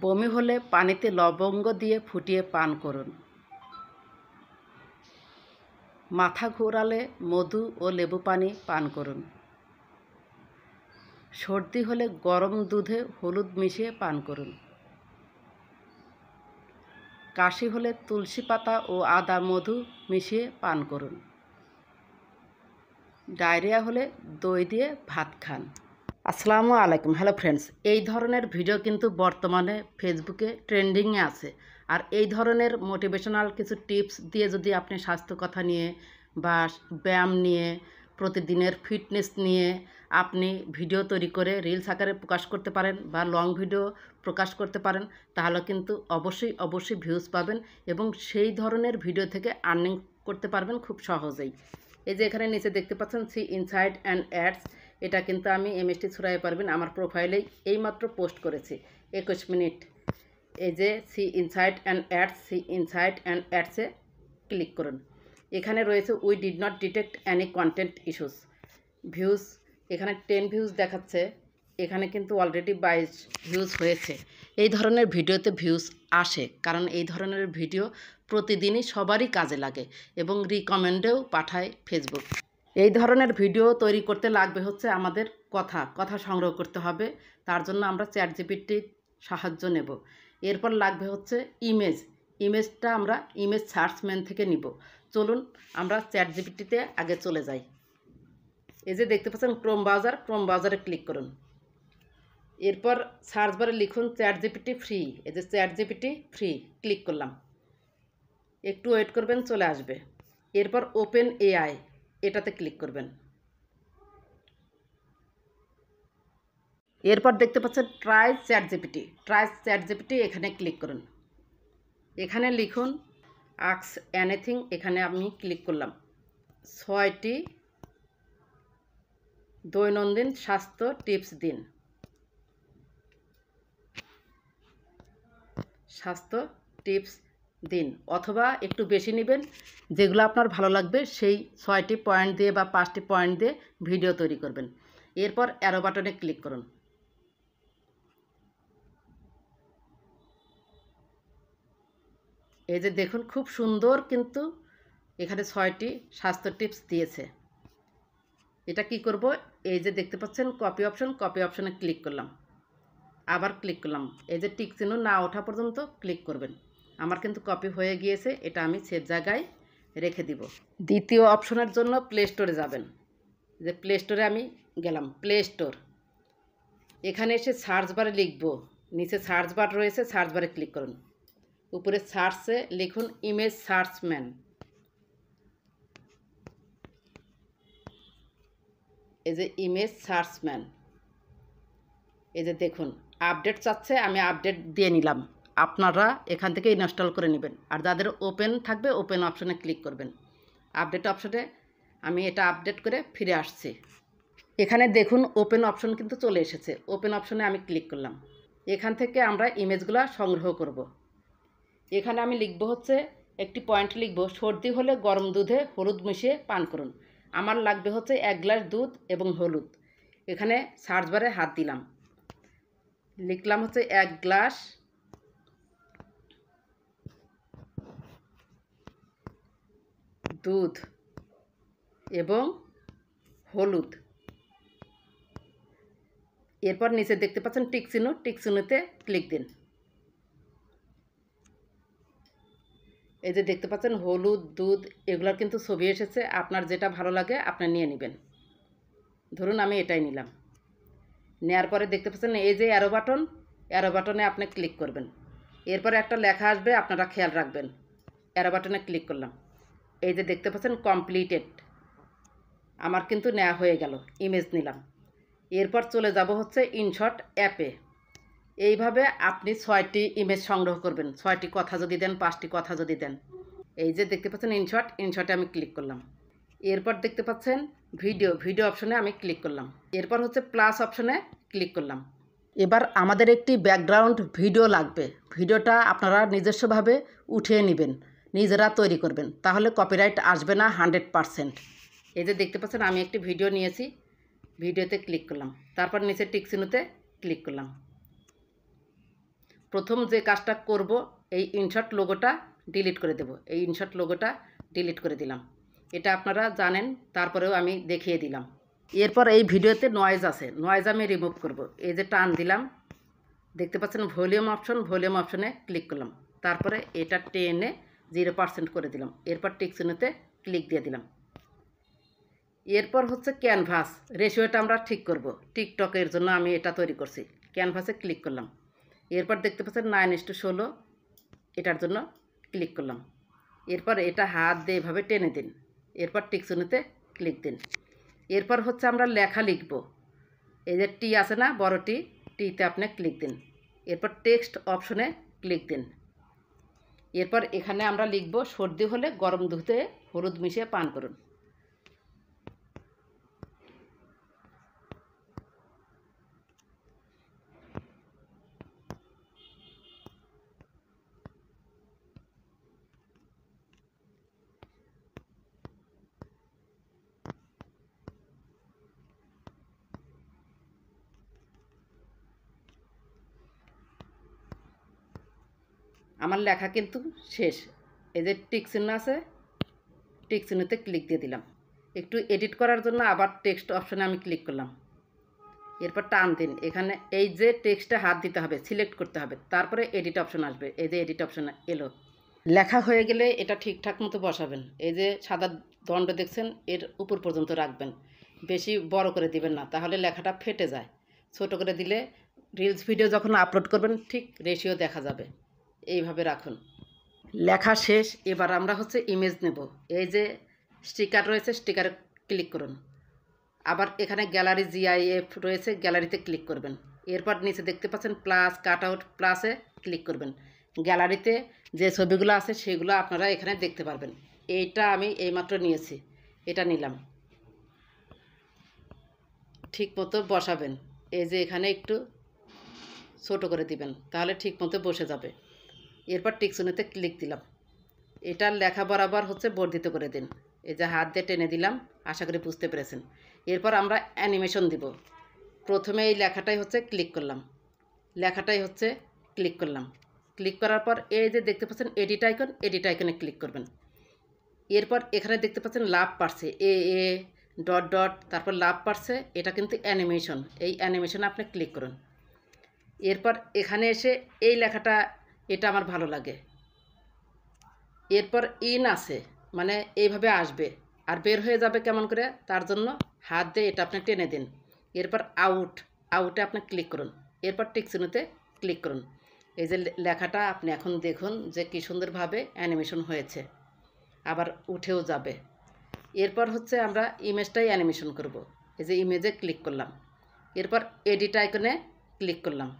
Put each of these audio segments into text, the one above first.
বমি হলে পানিতে লবঙ্গ দিয়ে ফুটিয়ে পান করুন। মাথা ঘোরালে মধু ও লেবু পানি পান করুন। সর্দি হলে গরম দুধে হলুদ মিশিয়ে পান করুন। কাশি হলে তুলসী পাতা ও আদা মধু মিশিয়ে পান করুন। ডায়রিয়া হলে দই দিয়ে ভাত খান। আসসালামু আলাইকুম। হ্যালো ফ্রেন্ডস, এই ধরনের ভিডিও কিন্তু বর্তমানে ফেসবুকে ট্রেন্ডিংয়ে আছে। আর এই ধরনের মোটিভেশনাল কিছু টিপস দিয়ে যদি আপনি স্বাস্থ্য কথা নিয়ে বা ব্যায়াম নিয়ে, প্রতিদিনের ফিটনেস নিয়ে আপনি ভিডিও তৈরি করে রিলস আকারে প্রকাশ করতে পারেন বা লং ভিডিও প্রকাশ করতে পারেন, তাহলে কিন্তু অবশ্যই ভিউজ পাবেন এবং সেই ধরনের ভিডিও থেকে আর্নিং করতে পারবেন খুব সহজেই। এই যে এখানে নিচে দেখতে পাচ্ছেন সি ইনসাইট অ্যান্ড অ্যাডস, এটা কিন্তু আমি এমএসটি ছড়াইয়ে পারবেন আমার প্রোফাইলেই এইমাত্র পোস্ট করেছি 21 মিনিট। এই যে সি ইনসাইট অ্যান্ড অ্যাডসে ক্লিক করুন। এখানে রয়েছে we did not detect any content issues. Views এখানে 10 ভিউজ দেখাচ্ছে, এখানে কিন্তু অলরেডি 22 ভিউজ হয়েছে। এই ধরনের ভিডিওতে ভিউজ আসে কারণ এই ধরনের ভিডিও প্রতিদিনই সবারই কাজে লাগে এবং রিকমেন্ডেও পাঠায় ফেসবুক। এই ধরনের ভিডিও তৈরি করতে লাগবে হচ্ছে আমাদের কথা সংগ্রহ করতে হবে। তার জন্য আমরা চ্যাটজিপিটির সাহায্য নেব। এরপর লাগবে হচ্ছে ইমেজটা আমরা ইমেজ সার্চম্যান থেকে নিব। চলুন আমরা চ্যাটজিপিটিতে আগে চলে যাই। এই যে দেখতে পাচ্ছেন ক্রোম ব্রাউজারে ক্লিক করুন। এরপর সার্চ বারে লিখুন চ্যাটজিপিটি ফ্রি। এই যে চ্যাটজিপিটি ফ্রি ক্লিক করলাম, একটু ওয়েট করবেন, চলে আসবে। এরপর ওপেন এআই এটাতে ক্লিক করবেন। এরপর দেখতে পাচ্ছেন ট্রাই চ্যাটজিপিটি এখানে ক্লিক করুন। এখানে লিখুন আস্ক এনিথিং, এখানে আমি ক্লিক করলাম। 6টি দৈনন্দিন স্বাস্থ্য টিপস দিন। অথবা একটু বেশি নেবেন, যেগুলো আপনার ভালো লাগবে সেই 6টি পয়েন্ট দিয়ে বা 5টি পয়েন্ট দিয়ে ভিডিও তৈরি করবেন। এরপর অ্যারো বাটনে ক্লিক করুন। এই যে দেখুন খুব সুন্দর, কিন্তু এখানে 6টি স্বাস্থ্য টিপস দিয়েছে। এটা কি করব, এই যে দেখতে পাচ্ছেন কপি অপশনে ক্লিক করলাম, আবার ক্লিক করলাম। এই যে টিক চিহ্ন না ওঠা পর্যন্ত ক্লিক করবেন। আমার কিন্তু কপি হয়ে গিয়েছে, এটা আমি সেভ জায়গায় রেখে দিব। দ্বিতীয় অপশনের জন্য প্লে স্টোরে যাবেন। যে প্লে স্টোরে আমি গেলাম, প্লে স্টোর। এখানে এসে সার্চ বারে লিখব, নিচে সার্চ বার রয়েছে, সার্চ বারে ক্লিক করুন। উপরে সার্চে লিখুন ইমেজ সার্চম্যান। এই যে ইমেজ সার্চম্যান, এই যে দেখুন আপডেট চাচ্ছে, আমি আপডেট দিয়ে নিলাম। আপনারা এখান থেকে ইনস্টল করে নেবেন। আর যাদের ওপেন থাকবে ওপেন অপশনে ক্লিক করবেন। আপডেট অপশনে আমি এটা আপডেট করে ফিরে আসছি। এখানে দেখুন ওপেন অপশন কিন্তু চলে এসেছে। ওপেন অপশনে আমি ক্লিক করলাম। এখান থেকে আমরা ইমেজগুলো সংগ্রহ করব। এখানে আমি লিখব হচ্ছে একটি পয়েন্ট লিখব, সর্দি হলে গরম দুধে হলুদ মিশিয়ে পান করুন। আমার লাগবে হচ্ছে 1 গ্লাস দুধ এবং হলুদ। এখানে সার্চ বারে হাত দিলাম, লিখলাম হচ্ছে 1 গ্লাস দুধ এবং হলুদ। এরপর নিচে দেখতে পাচ্ছেন টিক চিহ্নতে ক্লিক দিন। এই যে দেখতে পাচ্ছেন হলুদ, দুধ, এগুলোর কিন্তু ছবি এসেছে। আপনার যেটা ভালো লাগে আপনি নিয়ে নেবেন। ধরুন আমি এটাই নিলাম। নেওয়ার পরে দেখতে পাচ্ছেন এই যে অ্যারো বাটনে আপনি ক্লিক করবেন। এরপরে একটা লেখা আসবে, আপনারা খেয়াল রাখবেন। অ্যারো বাটনে ক্লিক করলাম। এই যে দেখতে পাচ্ছেন কমপ্লিটেড, আমার কিন্তু নেওয়া হয়ে গেল, ইমেজ নিলাম। এরপর চলে যাব হচ্ছে ইনশট অ্যাপে। এইভাবে আপনি 6টি ইমেজ সংগ্রহ করবেন। 6টি কথা যদি দেন, 5টি কথা যদি দেন। এই যে দেখতে পাচ্ছেন ইনশটে আমি ক্লিক করলাম। এরপর দেখতে পাচ্ছেন ভিডিও অপশনে আমি ক্লিক করলাম। এরপর হচ্ছে প্লাস অপশনে ক্লিক করলাম। এবার আমাদের একটি ব্যাকগ্রাউন্ড ভিডিও লাগবে। ভিডিওটা আপনারা নিজস্বভাবে উঠিয়ে নেবেন, নিজেরা তৈরি করবেন, তাহলে কপিরাইট আসবে না 100%। এই যে দেখতে পাচ্ছেন আমি একটি ভিডিও নিয়েছি, ভিডিওতে ক্লিক করলাম। তারপর নিচে টিক চিহ্নতে ক্লিক করলাম। প্রথম যে কাজটা করব, এই ইনশর্ট লোগোটা ডিলিট করে দেব। এই ইনশর্ট লোগোটা ডিলিট করে দিলাম। এটা আপনারা জানেন, তারপরেও আমি দেখিয়ে দিলাম। এরপর এই ভিডিওতে নয়েজ আছে, নয়েজ আমি রিমুভ করব। এই যে টান দিলাম, দেখতে পাচ্ছেন ভলিউম অপশন, ভলিউম অপশনে ক্লিক করলাম। তারপরে এটা টেনে 0% করে দিলাম। এরপর টিক চিহ্নতে ক্লিক দিয়ে দিলাম। এরপর হচ্ছে ক্যানভাস, রেশিওটা আমরা ঠিক করব। টিকটকের জন্য আমি এটা তৈরি করছি। ক্যানভাসে ক্লিক করলাম। এরপর দেখতে পাচ্ছেন 9:16, এটার জন্য ক্লিক করলাম। এরপর এটা হাত দিয়ে এভাবে টেনে দিন। এরপর টিক চিহ্নতে ক্লিক দিন। এরপর হচ্ছে আমরা লেখা লিখব। এই যে টি আছে না, বড় টিতে আপনি ক্লিক দিন। এরপর টেক্সট অপশনে ক্লিক দিন। এরপর এখানে আমরা লিখব, সর্দি হলে গরম দুধে হলুদ মিশিয়ে পান করুন। আমার লেখা কিন্তু শেষ। এই যে টিক চিহ্ন আছে, টিক চিহ্নতে ক্লিক দিয়ে দিলাম। একটু এডিট করার জন্য আবার টেক্সট অপশনে আমি ক্লিক করলাম। এরপর টান দিন। এখানে এই যে টেক্সটে হাত দিতে হবে, সিলেক্ট করতে হবে, তারপরে এডিট অপশন আসবে। এই যে এডিট অপশন এলো। লেখা হয়ে গেলে এটা ঠিকঠাক মতো বসাবেন। এই যে সাদা দণ্ড দেখছেন, এর উপর পর্যন্ত রাখবেন, বেশি বড় করে দিবেন না, তাহলে লেখাটা ফেটে যায়। ছোট করে দিলে রিলস ভিডিও যখন আপলোড করবেন ঠিক রেশিও দেখা যাবে। এইভাবে রাখুন। লেখা শেষ। এবার আমরা হচ্ছে ইমেজ নেব। এই যে স্টিকার রয়েছে, স্টিকারে ক্লিক করুন। আবার এখানে গ্যালারি জিআইএফ রয়েছে, গ্যালারিতে ক্লিক করবেন। এরপর নিচে দেখতে পাচ্ছেন প্লাস, কাট আউট, প্লাসে ক্লিক করবেন। গ্যালারিতে যে ছবিগুলো আছে সেগুলো আপনারা এখানে দেখতে পারবেন। এইটা আমি এইমাত্র নিয়েছি, এটা নিলাম। ঠিক মতো বসাবেন। এই যে এখানে একটু ছোট করে দিবেন, তাহলে ঠিক মতো বসে যাবে। এরপর টিক চিহ্নতে ক্লিক দিলাম। এটার লেখা বরাবর হচ্ছে বর্ধিত করে দিন। এই যে হাত দিয়ে টেনে দিলাম, আশা করি বুঝতে পেরেছেন। এরপর আমরা অ্যানিমেশন দিব। প্রথমে এই লেখাটাই হচ্ছে ক্লিক করলাম, লেখাটাই হচ্ছে ক্লিক করলাম। ক্লিক করার পর এই যে দেখতে পাচ্ছেন এডিট আইকন, এডিট আইকনে ক্লিক করবেন। এরপর এখানে দেখতে পাচ্ছেন লাভ পারছে, এ ডট ডট, তারপর লাভ পারছে, এটা কিন্তু অ্যানিমেশন। এই অ্যানিমেশনে আপনি ক্লিক করুন। এরপর এখানে এসে এই লেখাটা, এটা আমার ভালো লাগে। এরপর ইন আছে, মানে এইভাবে আসবে আর বের হয়ে যাবে কেমন করে, তার জন্য হাত দিয়ে এটা আপনি টেনে দিন। এরপর আউট, আউটে আপনি ক্লিক করুন। এরপর টিক চিহ্নতে ক্লিক করুন। এই যে লেখাটা আপনি এখন দেখুন যে কী সুন্দরভাবে অ্যানিমেশন হয়েছে, আবার উঠেও যাবে। এরপর হচ্ছে আমরা ইমেজটাই অ্যানিমেশন করব। এই যে ইমেজে ক্লিক করলাম। এরপর এডিট আইকনে ক্লিক করলাম।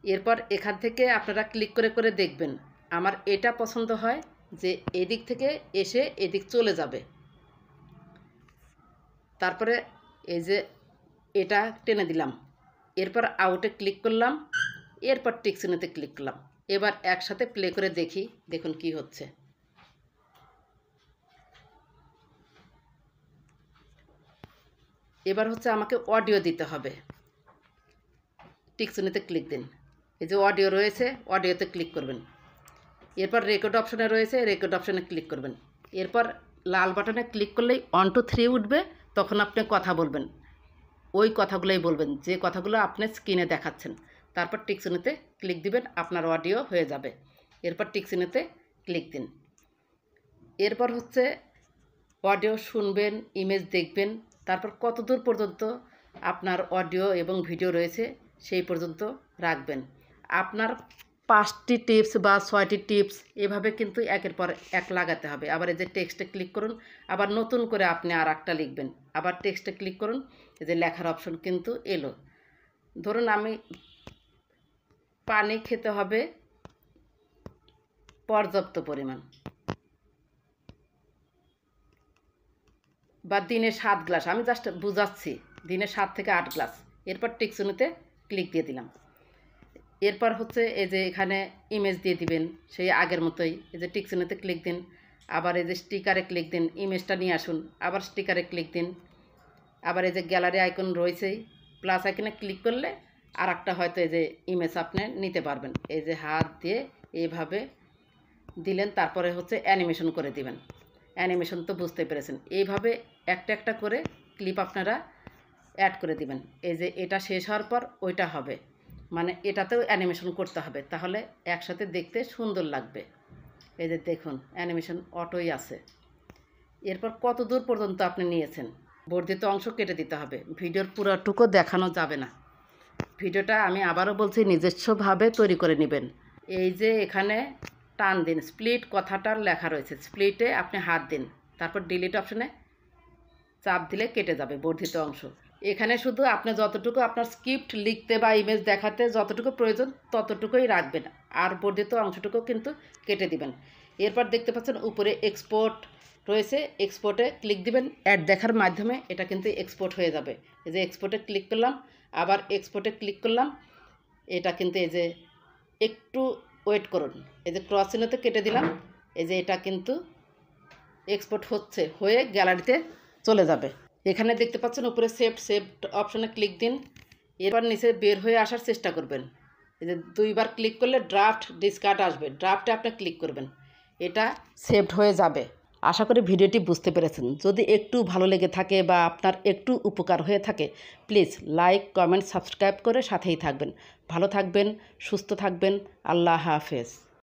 এরপর এখান থেকে আপনারা ক্লিক করে করে দেখবেন। আমার এটা পছন্দ হয় যে এদিক থেকে এসে এদিক চলে যাবে। তারপরে এই যে এটা টেনে দিলাম। এরপর আউটে ক্লিক করলাম। এরপর টিক চিহ্নতে ক্লিক করলাম। এবার একসাথে প্লে করে দেখি, দেখুন কি হচ্ছে। এবার হচ্ছে আমাকে অডিও দিতে হবে। টিক চিহ্নতে ক্লিক দিন। এই যে অডিও রয়েছে, অডিওতে ক্লিক করবেন। এরপর রেকর্ড অপশনে রয়েছে, রেকর্ড অপশনে ক্লিক করবেন। এরপর লাল বাটনে ক্লিক করলেই 1 2 3 উঠবে, তখন আপনি কথা বলবেন। ওই কথাগুলোই বলবেন যে কথাগুলো আপনি স্ক্রিনে দেখাচ্ছেন। তারপর টিক চিহ্নতে ক্লিক দিবেন, আপনার অডিও হয়ে যাবে। এরপর টিক চিহ্নতে ক্লিক দিন। এরপর হচ্ছে অডিও শুনবেন, ইমেজ দেখবেন, তারপর কত দূর পর্যন্ত আপনার অডিও এবং ভিডিও রয়েছে সেই পর্যন্ত রাখবেন। আপনার 5টি টিপস বা 6টি টিপস এভাবে কিন্তু একের পর এক লাগাতে হবে। আবার এই যে টেক্সটে ক্লিক করুন, আবার নতুন করে আপনি আর একটা লিখবেন, আবার টেক্সটে ক্লিক করুন। এই যে লেখার অপশন কিন্তু এলো। ধরুন আমি পানি খেতে হবে পর্যাপ্ত পরিমাণ, বা দিনে 7 গ্লাস, আমি জাস্ট বুঝাচ্ছি, দিনে 7 থেকে 8 গ্লাস। এরপর টিক চিহ্নতে ক্লিক দিয়ে দিলাম। এরপর হচ্ছে এই যে এখানে ইমেজ দিয়ে দিবেন সেই আগের মতোই। এই যে টিক চিহ্নতে ক্লিক দিন, আবার এই যে স্টিকারে ক্লিক দিন, ইমেজটা নিয়ে আসুন, আবার স্টিকারে ক্লিক দিন। আবার এই যে গ্যালারি আইকন রয়েছেই, প্লাস আইকনে ক্লিক করলে আর একটা হয়তো এই যে ইমেজ আপনি নিতে পারবেন। এই যে হাত দিয়ে এইভাবে দিলেন, তারপরে হচ্ছে অ্যানিমেশন করে দিবেন। অ্যানিমেশন তো বুঝতে পেরেছেন। এইভাবে একটা একটা করে ক্লিপ আপনারা অ্যাড করে দিবেন। এই যে এটা শেষ হওয়ার পর ওইটা হবে, মানে এটাতেও অ্যানিমেশন করতে হবে, তাহলে একসাথে দেখতে সুন্দর লাগবে। এই যে দেখুন অ্যানিমেশন অটোই আছে। এরপর কত দূর পর্যন্ত আপনি নিয়েছেন, বর্ধিত অংশ কেটে দিতে হবে। ভিডিওর পুরোটুকু দেখানো যাবে না। ভিডিওটা আমি আবারও বলছি, নিজস্বভাবে তৈরি করে নেবেন। এই যে এখানে টান দিন, স্প্লিট কথাটা লেখা রয়েছে, স্প্লিটে আপনি হাত দিন, তারপর ডিলিট অপশনে চাপ দিলে কেটে যাবে বর্ধিত অংশ। এখানে শুধু আপনি যতটুকু আপনার স্ক্রিপ্ট লিখতে বা ইমেজ দেখাতে যতটুকু প্রয়োজন ততটুকুই রাখবেন, আর বর্ধিত অংশটুকু কিন্তু কেটে দিবেন। এরপর দেখতে পাচ্ছেন উপরে এক্সপোর্ট রয়েছে, এক্সপোর্টে ক্লিক দিবেন। অ্যাড দেখার মাধ্যমে এটা কিন্তু এক্সপোর্ট হয়ে যাবে। এই যে এক্সপোর্টে ক্লিক করলাম, আবার এক্সপোর্টে ক্লিক করলাম, এটা কিন্তু এই যে একটু ওয়েট করুন, এই যে ক্রস চিহ্নতে কেটে দিলাম। এই যে এটা কিন্তু এক্সপোর্ট হয়ে গ্যালারিতে চলে যাবে। এখানে দেখতে পাচ্ছেন উপরে সেভ অপশনে ক্লিক দিন। এরপর নিচে বের হয়ে আসার চেষ্টা করবেন। এই যে দুইবার ক্লিক করলে ড্রাফট ডিসকার্ড আসবে, ড্রাফটে আপনি ক্লিক করবেন, এটা সেভড হয়ে যাবে। আশা করি ভিডিওটি বুঝতে পেরেছেন। যদি একটু ভালো লেগে থাকে বা আপনার একটু উপকার হয়ে থাকে, প্লিজ লাইক, কমেন্ট, সাবস্ক্রাইব করে সাথেই থাকবেন। ভালো থাকবেন, সুস্থ থাকবেন। আল্লাহ হাফেজ।